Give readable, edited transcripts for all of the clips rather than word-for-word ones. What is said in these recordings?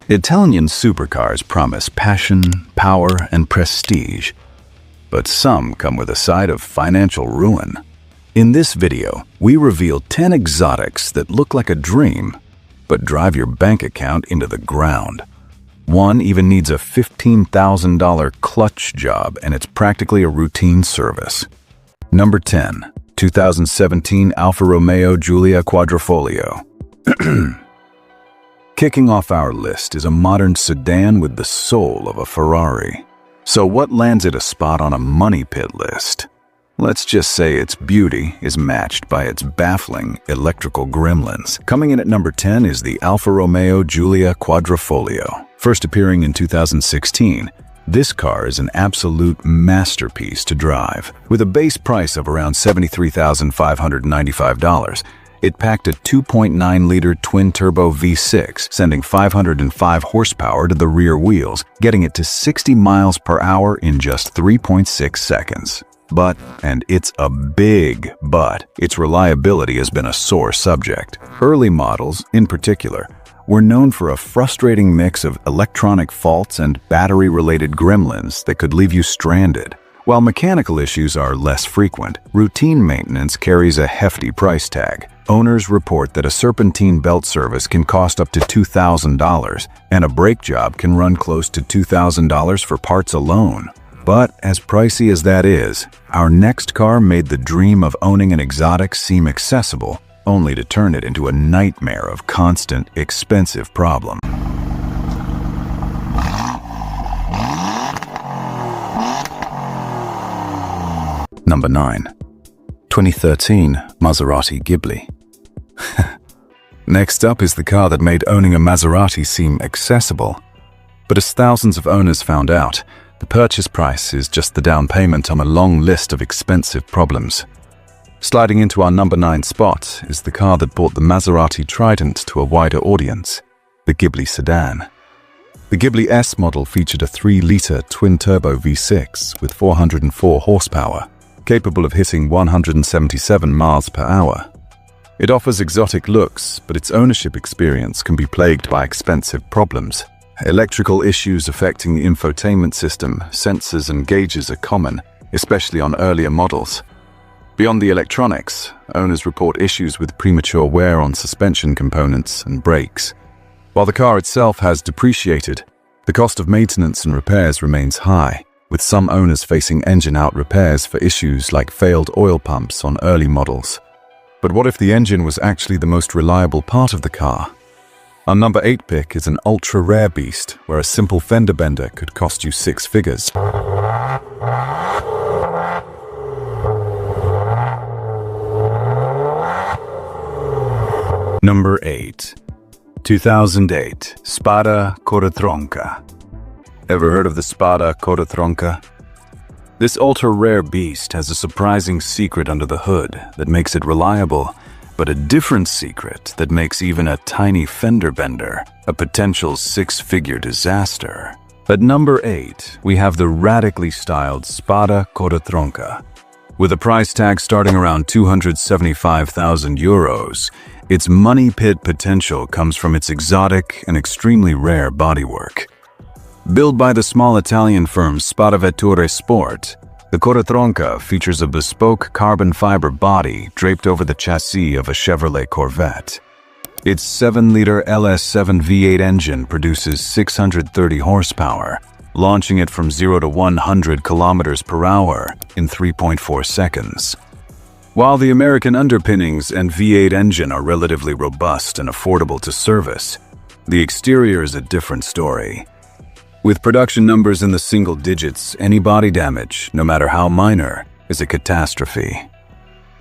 Italian supercars promise passion, power, and prestige, but some come with a side of financial ruin. In this video, we reveal 10 exotics that look like a dream, but drive your bank account into the ground. One even needs a $15,000 clutch job, and it's practically a routine service. Number 10. 2017 Alfa Romeo Giulia Quadrifoglio. Kicking off our list is a modern sedan with the soul of a Ferrari. So what lands it a spot on a money pit list? Let's just say its beauty is matched by its baffling electrical gremlins. Coming in at number 10 is the Alfa Romeo Giulia Quadrifoglio. First appearing in 2016, this car is an absolute masterpiece to drive. With a base price of around $73,595, it packed a 2.9-liter twin-turbo V6, sending 505 horsepower to the rear wheels, getting it to 60 miles per hour in just 3.6 seconds. But, and it's a big but, its reliability has been a sore subject. Early models, in particular, were known for a frustrating mix of electronic faults and battery-related gremlins that could leave you stranded. While mechanical issues are less frequent, routine maintenance carries a hefty price tag. Owners report that a serpentine belt service can cost up to $2,000, and a brake job can run close to $2,000 for parts alone. But as pricey as that is, our next car made the dream of owning an exotic seem accessible, only to turn it into a nightmare of constant, expensive problem. Number 9. 2013 Maserati Ghibli. Next up is the car that made owning a Maserati seem accessible. But as thousands of owners found out, the purchase price is just the down payment on a long list of expensive problems. Sliding into our number 9 spot is the car that brought the Maserati Trident to a wider audience, the Ghibli Sedan. The Ghibli S model featured a 3-liter twin-turbo V6 with 404 horsepower, capable of hitting 177 miles per hour. It offers exotic looks, but its ownership experience can be plagued by expensive problems. Electrical issues affecting the infotainment system, sensors and gauges are common, especially on earlier models. Beyond the electronics, owners report issues with premature wear on suspension components and brakes. While the car itself has depreciated, the cost of maintenance and repairs remains high, with some owners facing engine-out repairs for issues like failed oil pumps on early models. But what if the engine was actually the most reliable part of the car? Our number 8 pick is an ultra-rare beast, where a simple fender bender could cost you 6 figures. Number 8. 2008 Spada Codatronca. Ever heard of the Spada Codatronca? This ultra-rare beast has a surprising secret under the hood that makes it reliable, but a different secret that makes even a tiny fender bender a potential 6-figure disaster. At number 8, we have the radically styled Spada Codatronca. With a price tag starting around €275,000, its money pit potential comes from its exotic and extremely rare bodywork. Built by the small Italian firm Spada Sport, the Codatronca features a bespoke carbon fiber body draped over the chassis of a Chevrolet Corvette. Its 7-liter LS7 V8 engine produces 630 horsepower, launching it from 0 to 100 kilometers per hour in 3.4 seconds. While the American underpinnings and V8 engine are relatively robust and affordable to service, the exterior is a different story. With production numbers in the single digits, any body damage, no matter how minor, is a catastrophe.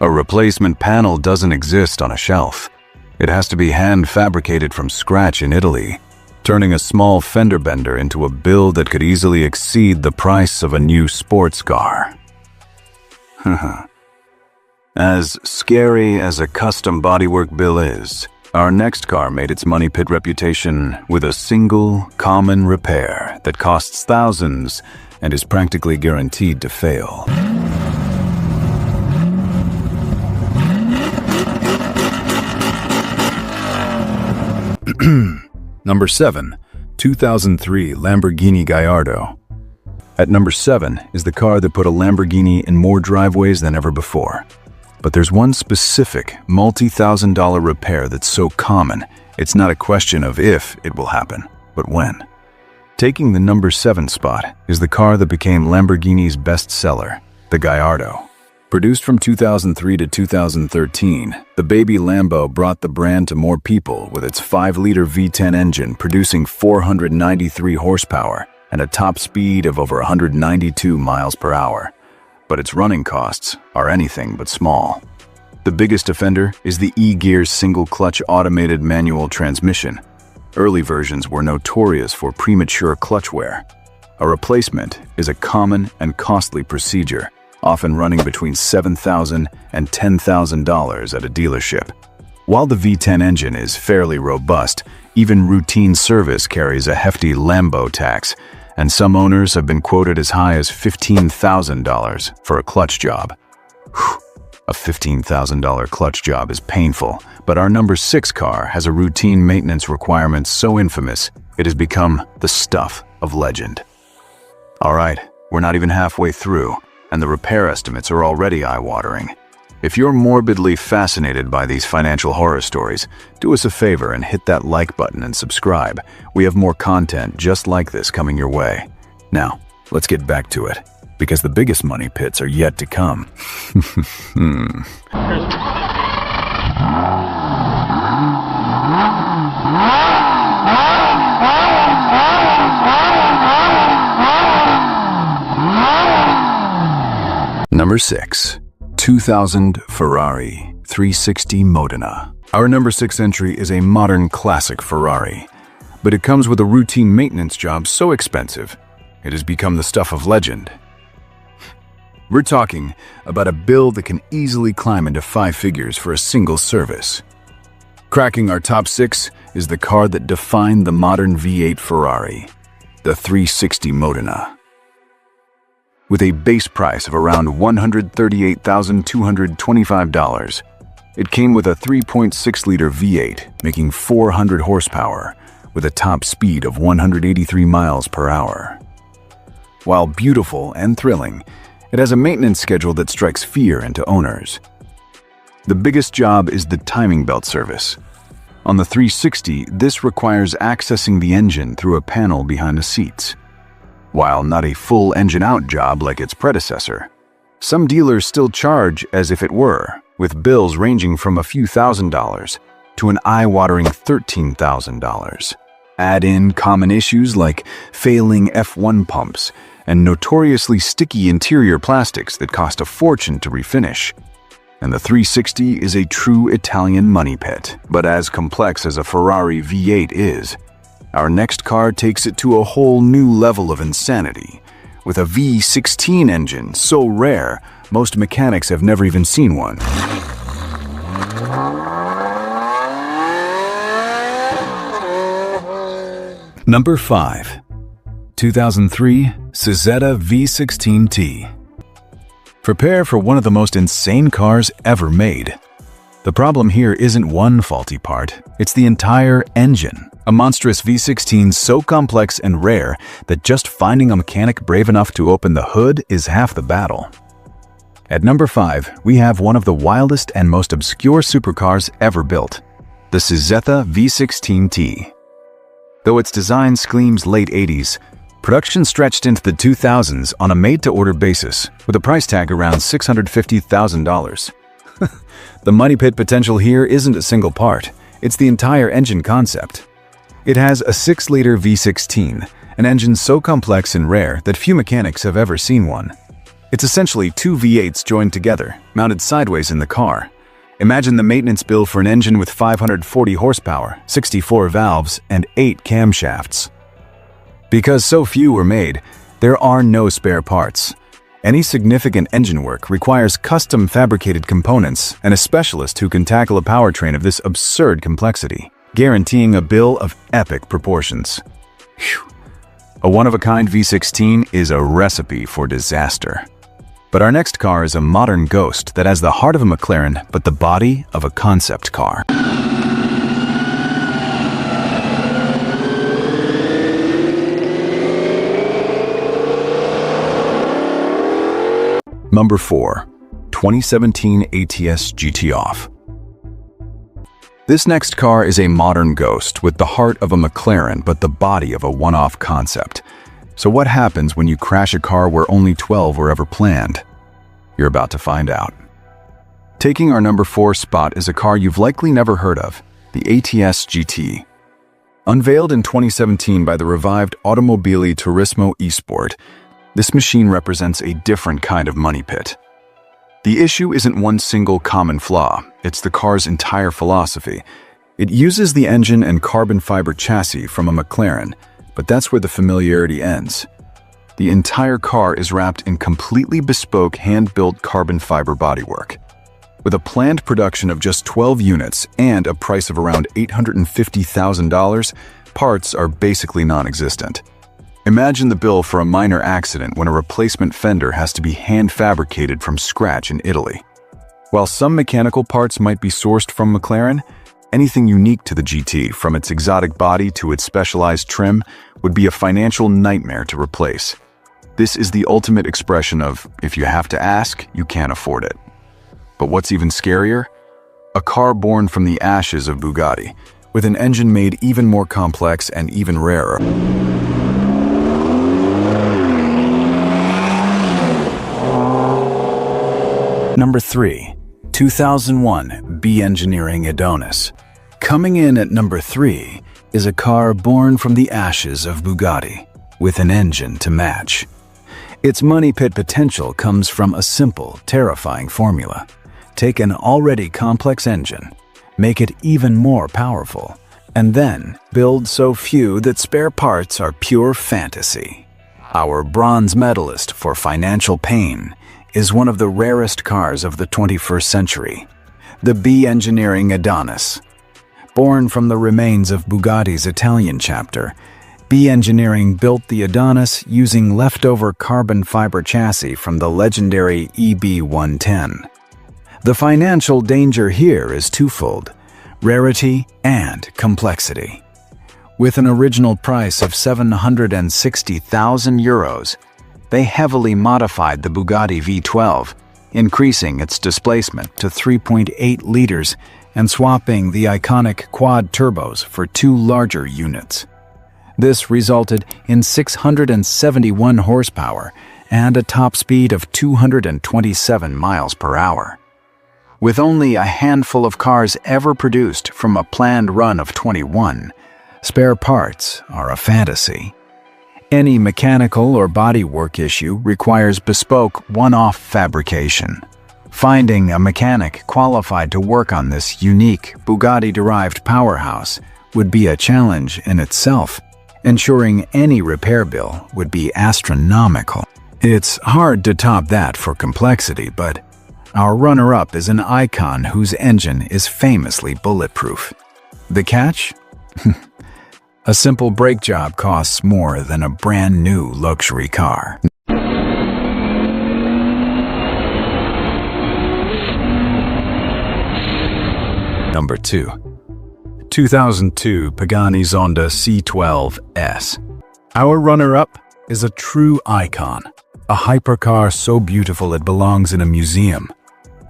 A replacement panel doesn't exist on a shelf. It has to be hand-fabricated from scratch in Italy, turning a small fender bender into a build that could easily exceed the price of a new sports car. As scary as a custom bodywork bill is, our next car made its money pit reputation with a single, common repair that costs thousands and is practically guaranteed to fail. Number 7. 2003 Lamborghini Gallardo. At number 7 is the car that put a Lamborghini in more driveways than ever before. But there's one specific multi-thousand-dollar repair that's so common, it's not a question of if it will happen, but when. Taking the number 7 spot is the car that became Lamborghini's best seller, the Gallardo. Produced from 2003 to 2013, the baby Lambo brought the brand to more people with its 5-liter V10 engine producing 493 horsepower and a top speed of over 192 miles per hour. But its running costs are anything but small. The biggest offender is the E-Gear's single-clutch automated manual transmission. Early versions were notorious for premature clutch wear. A replacement is a common and costly procedure, often running between $7,000 and $10,000 at a dealership. While the V10 engine is fairly robust, even routine service carries a hefty Lambo tax, and some owners have been quoted as high as $15,000 for a clutch job. Whew. A $15,000 clutch job is painful, but our number 6 car has a routine maintenance requirement so infamous it has become the stuff of legend. All right, we're not even halfway through, and the repair estimates are already eye-watering. If you're morbidly fascinated by these financial horror stories, do us a favor and hit that like button and subscribe. We have more content just like this coming your way. Now, let's get back to it, because the biggest money pits are yet to come. Number 6. 2000 Ferrari 360 Modena. Our number 6 entry is a modern classic Ferrari, but it comes with a routine maintenance job so expensive, it has become the stuff of legend. We're talking about a bill that can easily climb into 5 figures for a single service. Cracking our top 6 is the car that defined the modern V8 Ferrari, the 360 Modena. With a base price of around $138,225. It came with a 3.6-liter V8, making 400 horsepower, with a top speed of 183 miles per hour. While beautiful and thrilling, it has a maintenance schedule that strikes fear into owners. The biggest job is the timing belt service. On the 360, this requires accessing the engine through a panel behind the seats. While not a full engine-out job like its predecessor, some dealers still charge as if it were, with bills ranging from a few $1,000s to an eye-watering $13,000. Add in common issues like failing F1 pumps and notoriously sticky interior plastics that cost a fortune to refinish. And the 360 is a true Italian money pit, but as complex as a Ferrari V8 is, our next car takes it to a whole new level of insanity, with a V16 engine so rare, most mechanics have never even seen one. Number 5. 2003 Cizeta V16T. Prepare for one of the most insane cars ever made. The problem here isn't one faulty part, it's the entire engine. A monstrous V16 so complex and rare that just finding a mechanic brave enough to open the hood is half the battle. At number 5, we have one of the wildest and most obscure supercars ever built, the Cizeta V16T. Though its design screams late 80s, production stretched into the 2000s on a made-to-order basis, with a price tag around $650,000. The money pit potential here isn't a single part, it's the entire engine concept. It has a 6-liter V16, an engine so complex and rare that few mechanics have ever seen one. It's essentially 2 V8s joined together, mounted sideways in the car. Imagine the maintenance bill for an engine with 540 horsepower, 64 valves, and 8 camshafts. Because so few were made, there are no spare parts. Any significant engine work requires custom fabricated components and a specialist who can tackle a powertrain of this absurd complexity, guaranteeing a bill of epic proportions. Whew. A one-of-a-kind V16 is a recipe for disaster. But our next car is a modern ghost that has the heart of a McLaren but the body of a concept car. Number 4. 2017 ATS GT off. This next car is a modern ghost with the heart of a McLaren but the body of a one-off concept. So what happens when you crash a car where only 12 were ever planned? You're about to find out. Taking our number 4 spot is a car you've likely never heard of, the ATS GT. Unveiled in 2017 by the revived Automobili Turismo eSport, this machine represents a different kind of money pit. The issue isn't one single common flaw, it's the car's entire philosophy. It uses the engine and carbon fiber chassis from a McLaren, but that's where the familiarity ends. The entire car is wrapped in completely bespoke hand-built carbon fiber bodywork. With a planned production of just 12 units and a price of around $850,000, parts are basically non-existent. Imagine the bill for a minor accident when a replacement fender has to be hand-fabricated from scratch in Italy. While some mechanical parts might be sourced from McLaren, anything unique to the GT, from its exotic body to its specialized trim, would be a financial nightmare to replace. This is the ultimate expression of, if you have to ask, you can't afford it. But what's even scarier? A car born from the ashes of Bugatti, with an engine made even more complex and even rarer. Number 3. 2001 B Engineering Edonis. Coming in at number 3 is a car born from the ashes of Bugatti, with an engine to match. Its money pit potential comes from a simple, terrifying formula. Take an already complex engine, make it even more powerful, and then build so few that spare parts are pure fantasy. Our bronze medalist for financial pain is one of the rarest cars of the 21st century, the B Engineering Edonis. Born from the remains of Bugatti's Italian chapter, B Engineering built the Edonis using leftover carbon fiber chassis from the legendary EB110. The financial danger here is twofold: rarity and complexity. With an original price of €760,000, they heavily modified the Bugatti V12, increasing its displacement to 3.8 liters and swapping the iconic quad turbos for 2 larger units. This resulted in 671 horsepower and a top speed of 227 miles per hour. With only a handful of cars ever produced from a planned run of 21, spare parts are a fantasy. Any mechanical or bodywork issue requires bespoke, one-off fabrication. Finding a mechanic qualified to work on this unique Bugatti-derived powerhouse would be a challenge in itself. Ensuring any repair bill would be astronomical. It's hard to top that for complexity, but our runner-up is an icon whose engine is famously bulletproof. The catch? A simple brake job costs more than a brand new luxury car. Number 2. 2002 Pagani Zonda C12 S. Our runner-up is a true icon, a hypercar so beautiful it belongs in a museum.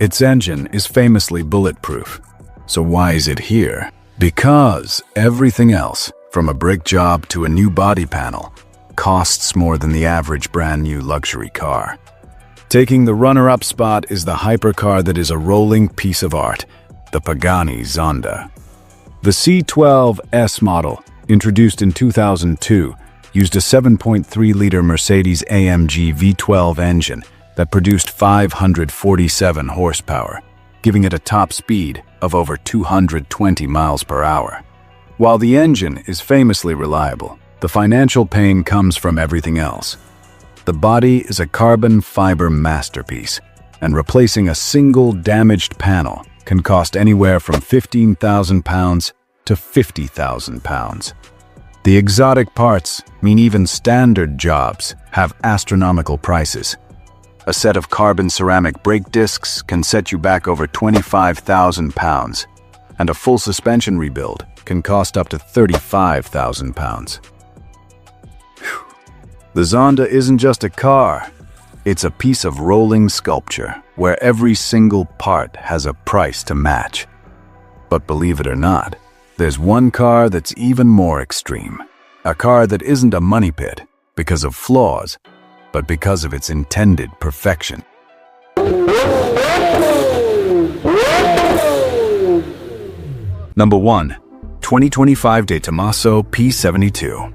Its engine is famously bulletproof. So why is it here? Because everything else, from a brick job to a new body panel, costs more than the average brand new luxury car. Taking the runner-up spot is the hypercar that is a rolling piece of art, the Pagani Zonda. The C12 S model, introduced in 2002, used a 7.3-liter Mercedes-AMG V12 engine that produced 547 horsepower, giving it a top speed of over 220 miles per hour. While the engine is famously reliable, the financial pain comes from everything else. The body is a carbon fiber masterpiece, and replacing a single damaged panel can cost anywhere from £15,000 to £50,000. The exotic parts mean even standard jobs have astronomical prices. A set of carbon ceramic brake discs can set you back over £25,000, and a full suspension rebuild can cost up to £35,000. The Zonda isn't just a car, It's a piece of rolling sculpture where every single part has a price to match. But believe it or not, there's one car that's even more extreme. A car that isn't a money pit because of flaws, but because of its intended perfection. Number 1. 2025 de Tomaso P72.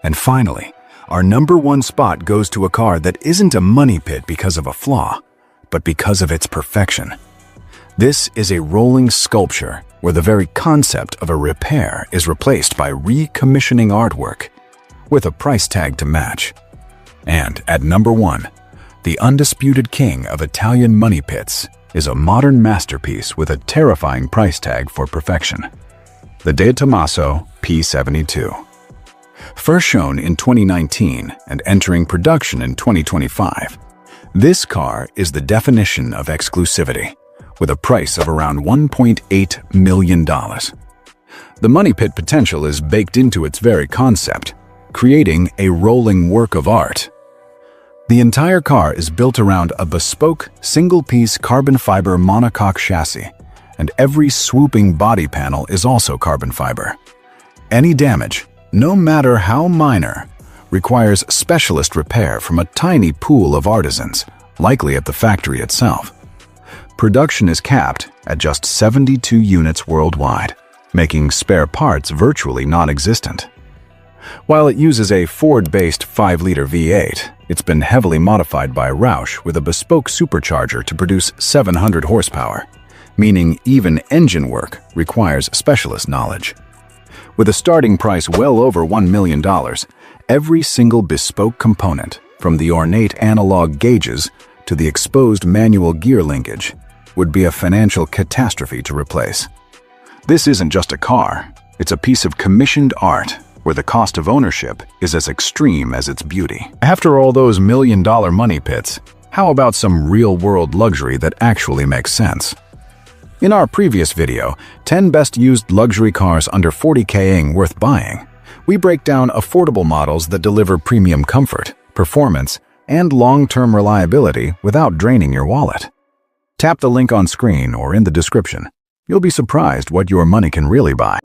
And finally, our number 1 spot goes to a car that isn't a money pit because of a flaw, but because of its perfection. This is a rolling sculpture where the very concept of a repair is replaced by recommissioning artwork with a price tag to match. And at number 1, the undisputed king of Italian money pits is a modern masterpiece with a terrifying price tag for perfection. The De Tomaso P72. First shown in 2019 and entering production in 2025, this car is the definition of exclusivity, with a price of around $1.8 million. The money pit potential is baked into its very concept, creating a rolling work of art. The entire car is built around a bespoke, single-piece carbon fiber monocoque chassis, and every swooping body panel is also carbon fiber. Any damage, no matter how minor, requires specialist repair from a tiny pool of artisans, likely at the factory itself. Production is capped at just 72 units worldwide, making spare parts virtually non-existent. While it uses a Ford-based 5-liter V8, it's been heavily modified by Roush with a bespoke supercharger to produce 700 horsepower, meaning even engine work requires specialist knowledge. With a starting price well over $1 million, every single bespoke component, from the ornate analog gauges to the exposed manual gear linkage, would be a financial catastrophe to replace. This isn't just a car, it's a piece of commissioned art where the cost of ownership is as extreme as its beauty. After all those million-dollar money pits, how about some real-world luxury that actually makes sense? In our previous video, 10 best used luxury cars under $40K worth buying, we break down affordable models that deliver premium comfort, performance, and long-term reliability without draining your wallet. Tap the link on screen or in the description. You'll be surprised what your money can really buy.